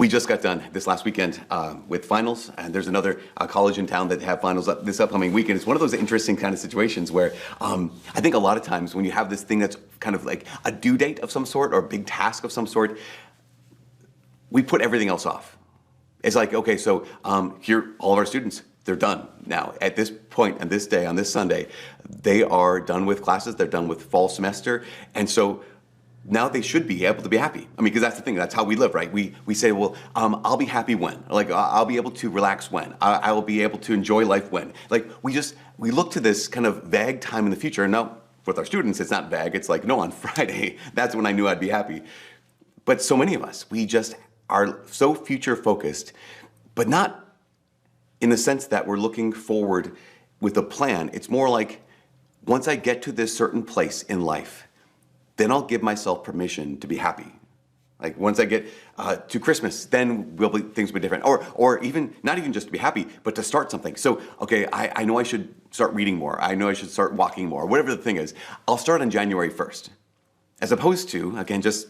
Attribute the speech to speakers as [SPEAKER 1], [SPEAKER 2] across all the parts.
[SPEAKER 1] We just got done this last weekend with finals, and there's another college in town that have finals this upcoming weekend. It's one of those interesting kind of situations where I think a lot of times when you have this thing that's kind of like a due date of some sort or a big task of some sort, we put everything else off. It's like, okay, so here, all of our students, they're done now. At this point, on this day, on this Sunday, they are done with classes, they're done with fall semester, and so now they should be able to be happy. I mean, because that's the thing, that's how we live, right? We say, well, I'll be happy when? Like, I'll be able to relax when? I will be able to enjoy life when? Like, we look to this kind of vague time in the future. No, with our students, it's not vague. It's like, no, on Friday, that's when I knew I'd be happy. But so many of us, we just are so future focused, but not in the sense that we're looking forward with a plan. It's more like, once I get to this certain place in life, then I'll give myself permission to be happy. Like once I get to Christmas, then things will be different. Or even, not even just to be happy, but to start something. So, okay, I know I should start reading more. I know I should start walking more. Whatever the thing is, I'll start on January 1st. As opposed to, again, just,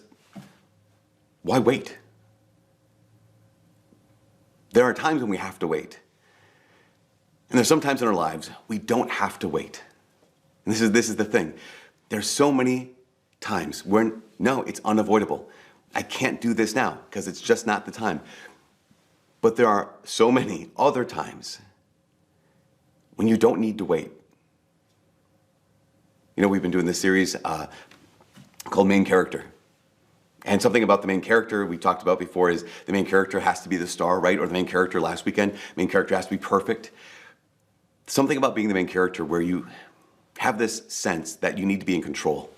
[SPEAKER 1] why wait? There are times when we have to wait. And there's some times in our lives we don't have to wait. And this is the thing. There's so many times where, no, it's unavoidable. I can't do this now because it's just not the time. But there are so many other times when you don't need to wait. You know, we've been doing this series called Main Character. And something about the main character we talked about before is the main character has to be the star, right? Or the main character last weekend, main character has to be perfect. Something about being the main character where you have this sense that you need to be in control.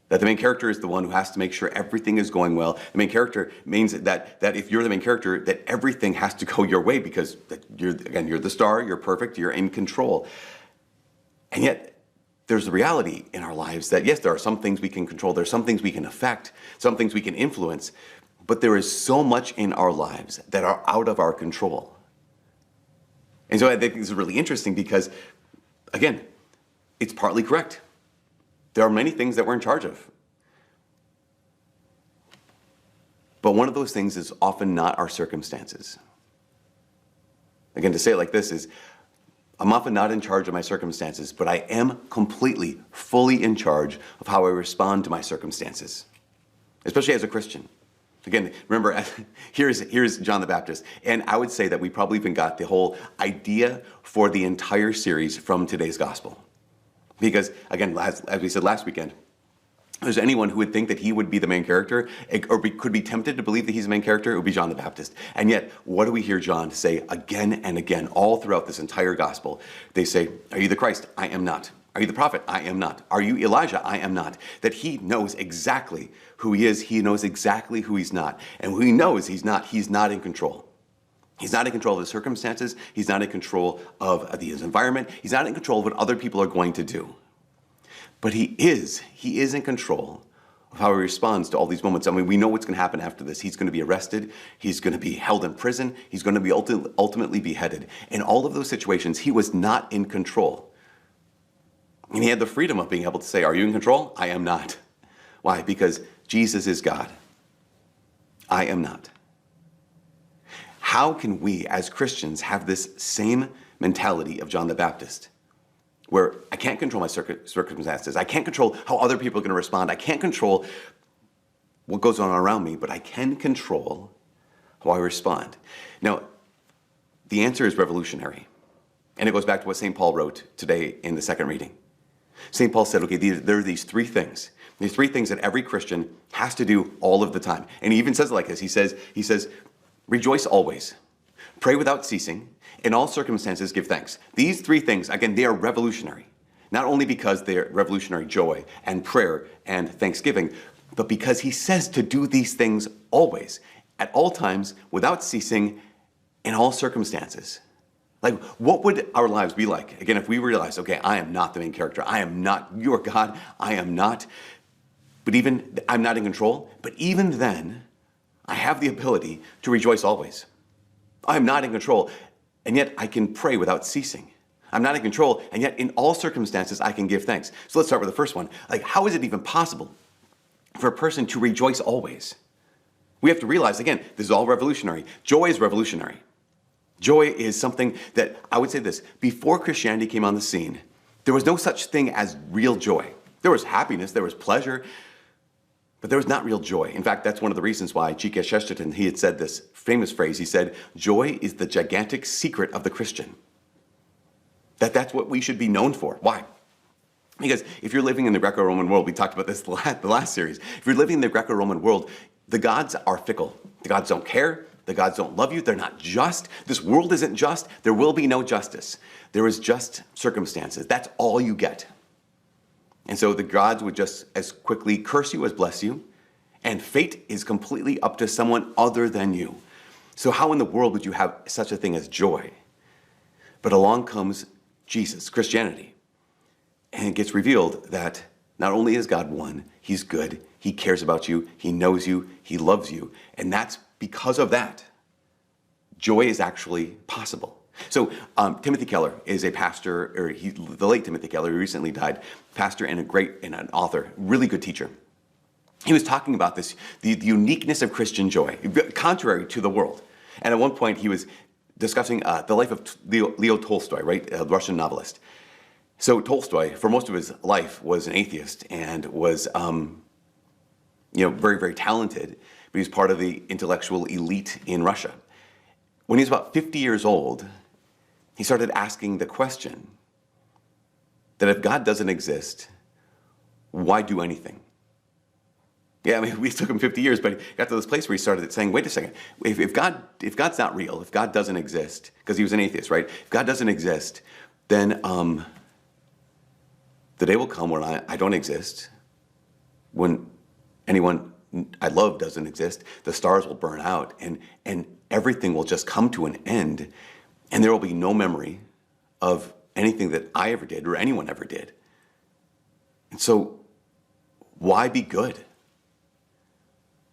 [SPEAKER 1] That the main character is the one who has to make sure everything is going well. The main character means that if you're the main character, that everything has to go your way because you're the star, you're perfect, you're in control. And yet, there's the reality in our lives that yes, there are some things we can control, there are some things we can affect, some things we can influence, but there is so much in our lives that are out of our control. And so I think this is really interesting because, again, it's partly correct. There are many things that we're in charge of. But one of those things is often not our circumstances. Again, to say it like this is, I'm often not in charge of my circumstances, but I am completely, fully in charge of how I respond to my circumstances, especially as a Christian. Again, remember, here's John the Baptist, and I would say that we probably even got the whole idea for the entire series from today's gospel. Because, again, as we said last weekend, if there's anyone who would think that he would be the main character, or could be tempted to believe that he's the main character, it would be John the Baptist. And yet, what do we hear John say again and again, all throughout this entire gospel? They say, are you the Christ? I am not. Are you the prophet? I am not. Are you Elijah? I am not. That he knows exactly who he is. He knows exactly who he's not. And who he knows he's not in control. He's not in control of his circumstances. He's not in control of his environment. He's not in control of what other people are going to do. But he is in control of how he responds to all these moments. I mean, we know what's going to happen after this. He's going to be arrested. He's going to be held in prison. He's going to be ultimately beheaded. In all of those situations, he was not in control. And he had the freedom of being able to say, are you in control? I am not. Why? Because Jesus is God. I am not. How can we as Christians have this same mentality of John the Baptist? Where I can't control my circumstances. I can't control how other people are going to respond. I can't control what goes on around me, but I can control how I respond. Now, the answer is revolutionary. And it goes back to what St. Paul wrote today in the second reading. St. Paul said, okay, there are these three things. These three things that every Christian has to do all of the time. And he even says it like this. He says, rejoice always, pray without ceasing, in all circumstances give thanks. These three things, again, they are revolutionary. Not only because they're revolutionary joy and prayer and thanksgiving, but because he says to do these things always, at all times, without ceasing, in all circumstances. Like, what would our lives be like? Again, if we realize, okay, I am not the main character. I am not your God. I am not. But even, I'm not in control. But even then, I have the ability to rejoice always. I'm not in control, and yet I can pray without ceasing. I'm not in control, and yet in all circumstances, I can give thanks. So let's start with the first one. Like, how is it even possible for a person to rejoice always? We have to realize, again, this is all revolutionary. Joy is revolutionary. Joy is something that, I would say this, before Christianity came on the scene, there was no such thing as real joy. There was happiness, there was pleasure, but there was not real joy. In fact, that's one of the reasons why G.K. Chesterton, he had said this famous phrase. He said, joy is the gigantic secret of the Christian. That's what we should be known for. Why? Because if you're living in the Greco-Roman world, we talked about this the last series. If you're living in the Greco-Roman world, the gods are fickle. The gods don't care. The gods don't love you. They're not just. This world isn't just. There will be no justice. There is just circumstances. That's all you get. And so the gods would just as quickly curse you as bless you. And fate is completely up to someone other than you. So how in the world would you have such a thing as joy? But along comes Jesus, Christianity. And it gets revealed that not only is God one, he's good, he cares about you, he knows you, he loves you. And that's because of that, joy is actually possible. So Timothy Keller is a pastor, or the late Timothy Keller, who recently died, pastor and an author, really good teacher. He was talking about this, the uniqueness of Christian joy, contrary to the world. And at one point he was discussing the life of Leo Tolstoy, right, a Russian novelist. So Tolstoy, for most of his life, was an atheist and was, very, very talented, but he was part of the intellectual elite in Russia. When he was about 50 years old, he started asking the question that if God doesn't exist, why do anything? Yeah, I mean, we took him 50 years, but he got to this place where he started saying, wait a second, if God's not real, if God doesn't exist, because he was an atheist, right? If God doesn't exist, then the day will come when I don't exist, when anyone I love doesn't exist, the stars will burn out, and everything will just come to an end, and there will be no memory of anything that I ever did or anyone ever did. And so, why be good?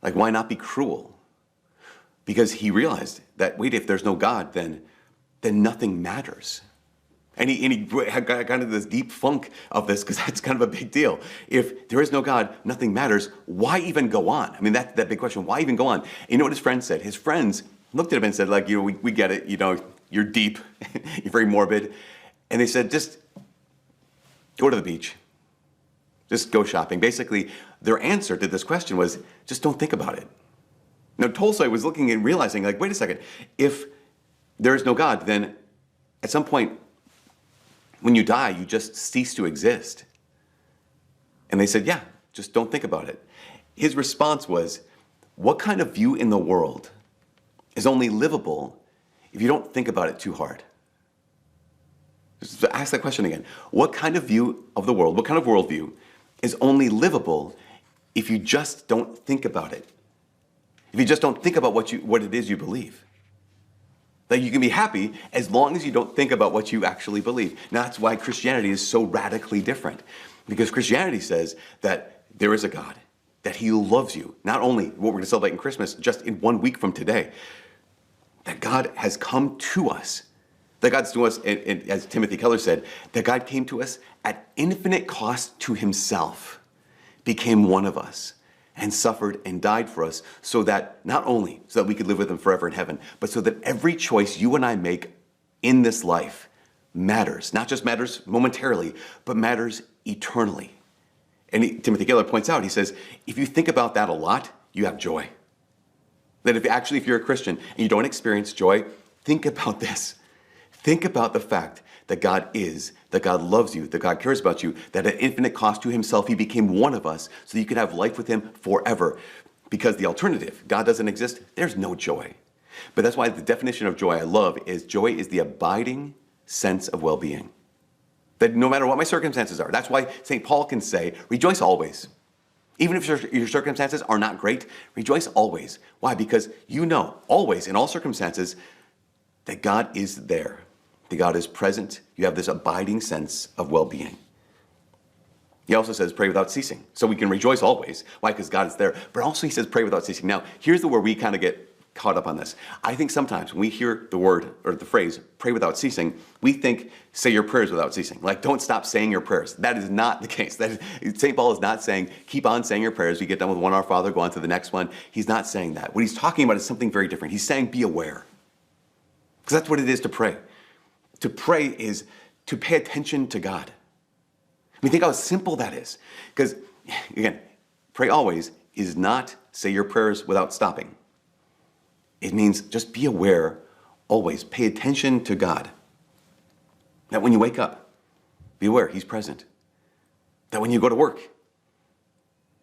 [SPEAKER 1] Like, why not be cruel? Because he realized that, wait, if there's no God, then nothing matters. And he got kind of this deep funk of this, because that's kind of a big deal. If there is no God, nothing matters, why even go on? I mean, that's that big question, why even go on? And you know what his friends said? His friends looked at him and said, like, we get it, you're deep, you're very morbid. And they said, just go to the beach. Just go shopping. Basically, their answer to this question was, just don't think about it. Now, Tolstoy was looking and realizing, like, wait a second, if there is no God, then at some point, when you die, you just cease to exist. And they said, yeah, just don't think about it. His response was, what kind of view in the world is only livable if you don't think about it too hard? Just ask that question again. What kind of view of the world, what kind of worldview is only livable if you just don't think about it? If you just don't think about what it is you believe? That you can be happy as long as you don't think about what you actually believe. Now, that's why Christianity is so radically different. Because Christianity says that there is a God, that he loves you. Not only what we're going to celebrate in Christmas, just in 1 week from today. That God has come to us. That God's to us, as Timothy Keller said, that God came to us at infinite cost to himself, became one of us, and suffered and died for us, so that not only so that we could live with him forever in heaven, but so that every choice you and I make in this life matters. Not just matters momentarily, but matters eternally. And Timothy Keller points out, he says, if you think about that a lot, you have joy. That if you're a Christian and you don't experience joy, think about this. Think about the fact that God is, that God loves you, that God cares about you, that at infinite cost to himself, he became one of us so you could have life with him forever. Because the alternative, God doesn't exist, there's no joy. But that's why the definition of joy I love is joy is the abiding sense of well-being. That no matter what my circumstances are, that's why St. Paul can say, rejoice always. Even if your circumstances are not great, rejoice always. Why? Because you know, always, in all circumstances, that God is there. That God is present. You have this abiding sense of well-being. He also says, pray without ceasing. So we can rejoice always. Why? Because God is there. But also he says, pray without ceasing. Now, here's where we kind of get caught up on this. I think sometimes when we hear the word or the phrase, pray without ceasing, we think, say your prayers without ceasing. Like, don't stop saying your prayers. That is not the case. St. Paul is not saying, keep on saying your prayers. You get done with one Our Father, go on to the next one. He's not saying that. What he's talking about is something very different. He's saying, be aware. Because that's what it is to pray. To pray is to pay attention to God. I mean, think how simple that is. Because, again, pray always is not say your prayers without stopping. It means just be aware, always. Pay attention to God. That when you wake up, be aware He's present. That when you go to work,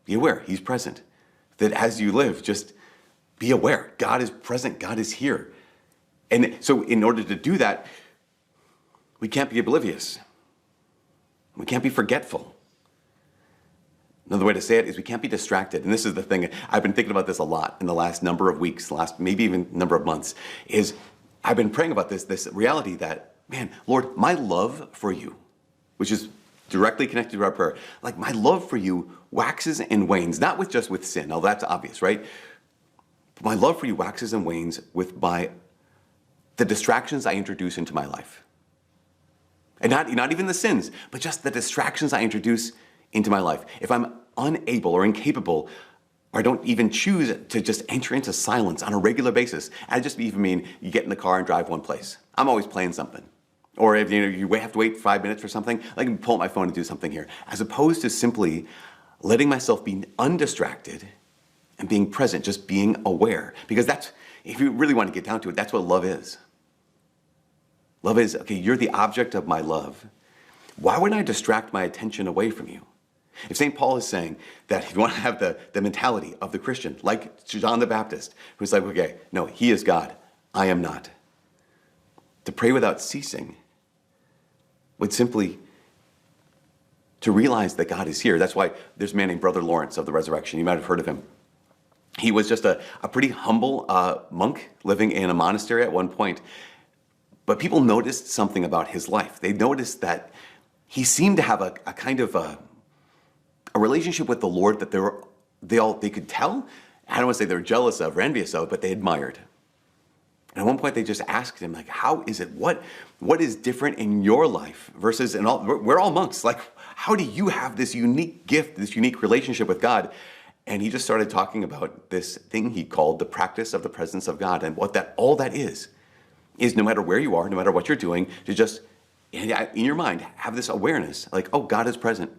[SPEAKER 1] be aware He's present. That as you live, just be aware God is present, God is here. And so in order to do that, we can't be oblivious. We can't be forgetful. Another way to say it is we can't be distracted. And this is the thing, I've been thinking about this a lot in the last number of weeks, last maybe even number of months, is I've been praying about this reality that, man, Lord, my love for you, which is directly connected to our prayer, like my love for you waxes and wanes, not with just with sin, although that's obvious, right? But my love for you waxes and wanes with the distractions I introduce into my life. And not even the sins, but just the distractions I introduce into my life. If I'm unable or incapable, or I don't even choose to just enter into silence on a regular basis, I just even mean you get in the car and drive one place. I'm always playing something. Or if you have to wait 5 minutes for something, I can pull up my phone and do something here. As opposed to simply letting myself be undistracted and being present, just being aware. Because that's, if you really want to get down to it, that's what love is. Love is, okay, you're the object of my love. Why wouldn't I distract my attention away from you? If St. Paul is saying that if you want to have the mentality of the Christian, like John the Baptist, who's like, okay, no, he is God, I am not. To pray without ceasing would simply to realize that God is here. That's why there's a man named Brother Lawrence of the Resurrection. You might have heard of him. He was just a pretty humble monk living in a monastery at one point. But people noticed something about his life. They noticed that he seemed to have a kind of a relationship with the Lord that they could tell. I don't want to say they were jealous of or envious of, but they admired. And at one point they just asked him, like, how is it? What is different in your life versus in all? We're all monks. Like, how do you have this unique gift, this unique relationship with God? And he just started talking about this thing he called the practice of the presence of God, and what all that is no matter where you are, no matter what you're doing, to just in your mind have this awareness, like, oh, God is present.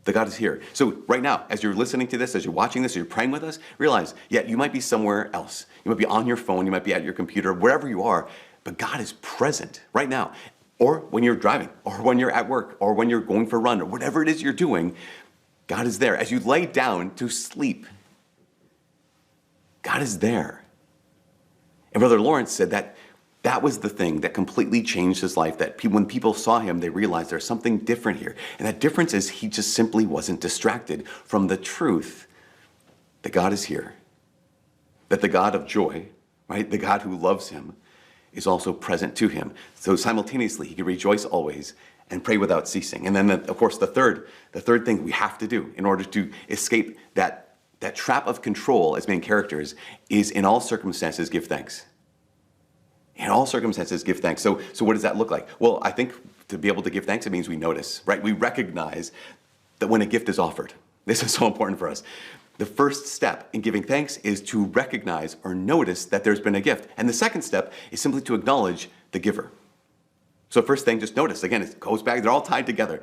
[SPEAKER 1] That God is here. So right now, as you're listening to this, as you're watching this, as you're praying with us, realize, yeah, you might be somewhere else. You might be on your phone, you might be at your computer, wherever you are, but God is present right now. Or when you're driving, or when you're at work, or when you're going for a run, or whatever it is you're doing, God is there. As you lay down to sleep, God is there. And Brother Lawrence said that was the thing that completely changed his life, that when people saw him, they realized there's something different here. And that difference is he just simply wasn't distracted from the truth that God is here. That the God of joy, right, the God who loves him, is also present to him. So simultaneously, he could rejoice always and pray without ceasing. And then, of course, the third thing we have to do in order to escape that trap of control as main characters is in all circumstances give thanks. In all circumstances, give thanks. So what does that look like? Well, I think to be able to give thanks, it means we notice, right? We recognize that when a gift is offered. This is so important for us. The first step in giving thanks is to recognize or notice that there's been a gift. And the second step is simply to acknowledge the giver. So first thing, just notice. Again, it goes back, they're all tied together.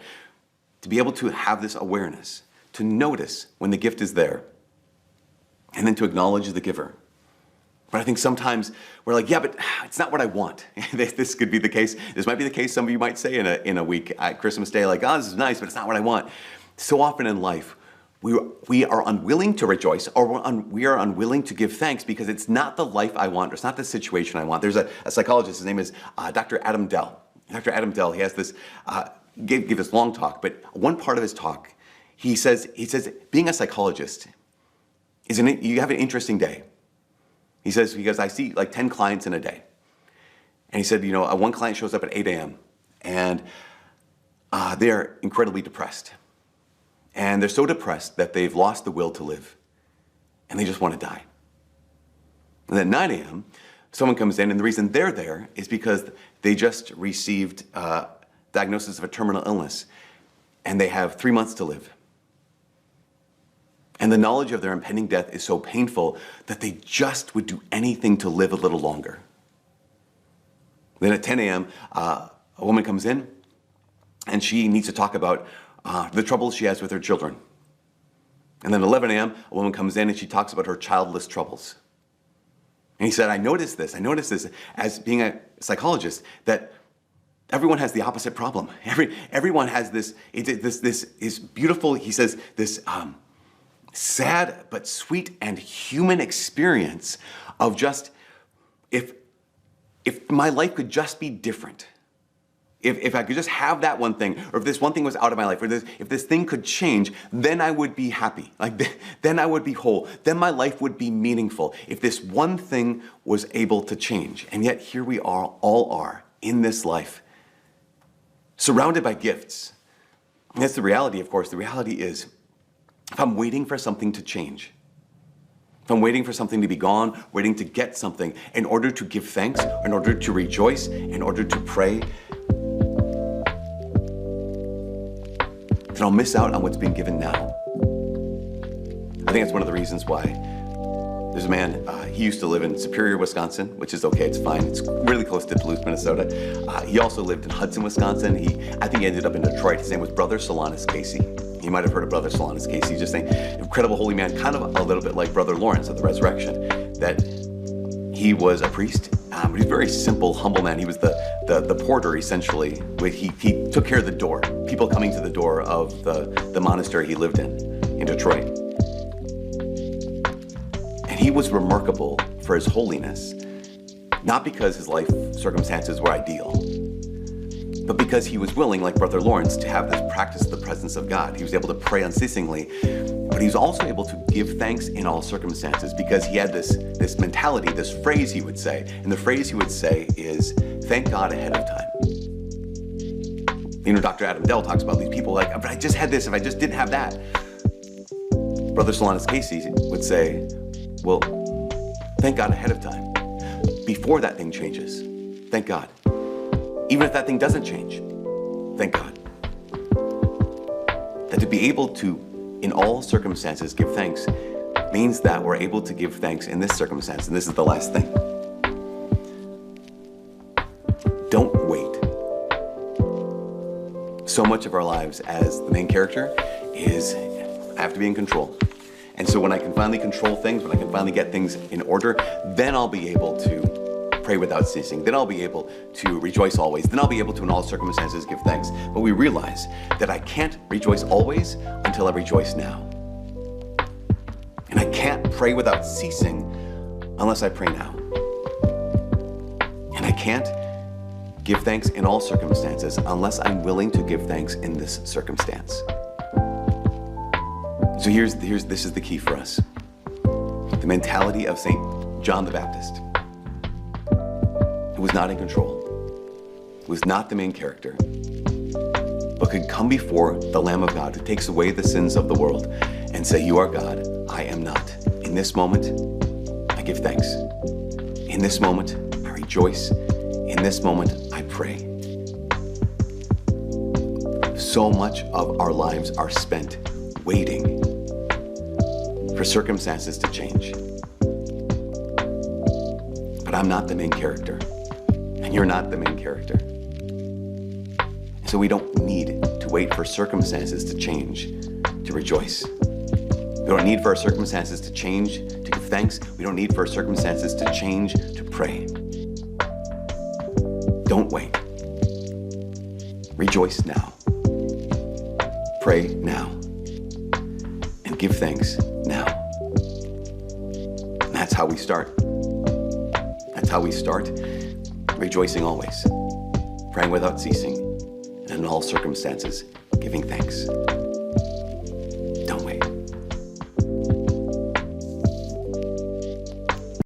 [SPEAKER 1] To be able to have this awareness, to notice when the gift is there, and then to acknowledge the giver. But I think sometimes we're like, yeah, but it's not what I want. This could be the case. This might be the case some of you might say in a week at Christmas Day, like, oh, this is nice, but it's not what I want. So often in life, we are unwilling to rejoice, or we are unwilling to give thanks because it's not the life I want, or it's not the situation I want. There's a psychologist, his name is Dr. Adam Dell. Dr. Adam Dell, he has this, gave this long talk, but one part of his talk, he says being a psychologist, you have an interesting day. He says, because I see like 10 clients in a day. And he said, one client shows up at 8 a.m. and they're incredibly depressed. And they're so depressed that they've lost the will to live. And they just want to die. And then 9 a.m., someone comes in, and the reason they're there is because they just received diagnosis of a terminal illness, and they have 3 months to live. And the knowledge of their impending death is so painful that they just would do anything to live a little longer. Then at 10 a.m., a woman comes in, and she needs to talk about the troubles she has with her children. And then at 11 a.m., a woman comes in, and she talks about her childless troubles. And he said, I noticed this as being a psychologist, that everyone has the opposite problem. Everyone has this is beautiful, he says, this sad but sweet and human experience of just, if my life could just be different, if I could just have that one thing, or if this one thing was out of my life, or if this thing could change, then I would be happy. Then I would be whole. Then my life would be meaningful. If this one thing was able to change. And yet here we all are in this life, surrounded by gifts. And that's the reality, of course. The reality is, if I'm waiting for something to change, if I'm waiting for something to be gone, waiting to get something in order to give thanks, in order to rejoice, in order to pray, then I'll miss out on what's being given now. I think that's one of the reasons why there's a man, he used to live in Superior, Wisconsin, which is okay, it's fine. It's really close to Duluth, Minnesota. He also lived in Hudson, Wisconsin. I think he ended up in Detroit. His name was Brother Solanus Casey. You might have heard of Brother Solanus Casey, just an incredible holy man, kind of a little bit like Brother Lawrence of the Resurrection, that he was a priest. He was a very simple, humble man. He was the porter, essentially. He took care of the door, people coming to the door of the monastery he lived in Detroit. And he was remarkable for his holiness, not because his life circumstances were ideal, but because he was willing, like Brother Lawrence, to have this practice of the presence of God. He was able to pray unceasingly, but he was also able to give thanks in all circumstances, because he had this mentality, this phrase he would say. And the phrase he would say is, thank God ahead of time. You know, Dr. Adam Dell talks about these people like, but I just had this, if I just didn't have that. Brother Solanus Casey would say, well, thank God ahead of time. Before that thing changes, thank God. Even if that thing doesn't change, thank God. That to be able to, in all circumstances, give thanks means that we're able to give thanks in this circumstance. And this is the last thing. Don't wait. So much of our lives as the main character is, I have to be in control. And so when I can finally control things, when I can finally get things in order, then I'll be able to pray without ceasing. Then I'll be able to rejoice always. Then I'll be able to, in all circumstances, give thanks. But we realize that I can't rejoice always until I rejoice now. And I can't pray without ceasing unless I pray now. And I can't give thanks in all circumstances unless I'm willing to give thanks in this circumstance. So this is the key for us. The mentality of St. John the Baptist. Who was not in control, who was not the main character, but could come before the Lamb of God who takes away the sins of the world and say, you are God, I am not. In this moment, I give thanks. In this moment, I rejoice. In this moment, I pray. So much of our lives are spent waiting for circumstances to change. But I'm not the main character. And you're not the main character. So we don't need to wait for circumstances to change to rejoice. We don't need for our circumstances to change to give thanks. We don't need for our circumstances to change to pray. Don't wait. Rejoice now. Pray now. And give thanks now. And that's how we start. That's how we start. Rejoicing always, praying without ceasing, and in all circumstances, giving thanks.